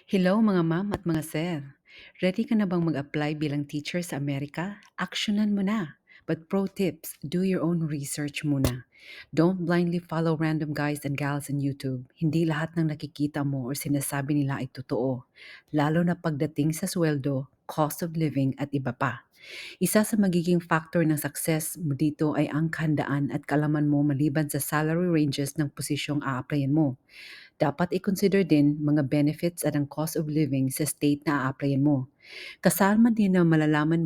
Hello mga ma'am at mga sir. Ready ka na bang mag-apply bilang teacher sa Amerika? Aksyonan mo na. But pro tips, do your own research muna. Don't blindly follow random guys and gals on YouTube. Hindi lahat ng nakikita mo or sinasabi nila ay totoo. Lalo na pagdating sa sweldo, cost of living at iba pa. Isa sa magiging factor ng success mo dito ay ang kahandaan at kalaman mo maliban sa salary ranges ng posisyong a-applyan mo. Dapat i-consider din mga benefits at ang cost of living sa state na a-applyan mo. Kasama din na malaman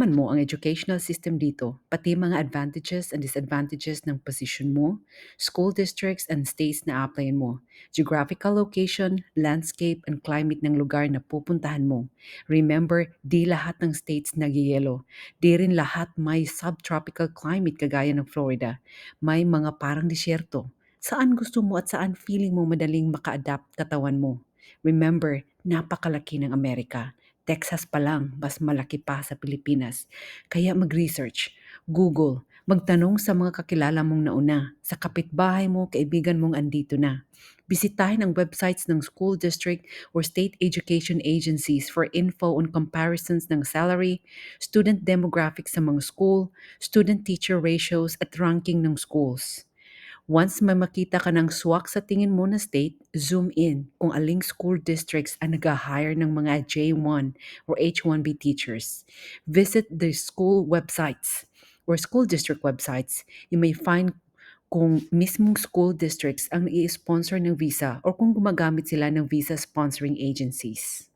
mo ang educational system dito, pati mga advantages and disadvantages ng position mo, school districts and states na a-applyan mo, geographical location, landscape and climate ng lugar na pupuntahan mo. Remember, di lahat ng states nagyayelo. Di rin lahat may subtropical climate kagaya ng Florida. May mga parang disyerto. Saan gusto mo at saan feeling mo madaling maka-adapt katawan mo? Remember, napakalaki ng Amerika. Texas pa lang, mas malaki pa sa Pilipinas. Kaya mag-research, Google, magtanong sa mga kakilala mong nauna, sa kapitbahay mo, kaibigan mong andito na. Bisitahin ang websites ng school district or state education agencies for info on comparisons ng salary, student demographics sa mga school, student-teacher ratios at ranking ng schools. Once may makita ka ng swak sa tingin mo na state, zoom in kung aling school districts ang nag-hire ng mga J1 or H1B teachers. Visit the school websites or school district websites. You may find kung mismong school districts ang i-sponsor ng visa or kung gumagamit sila ng visa sponsoring agencies.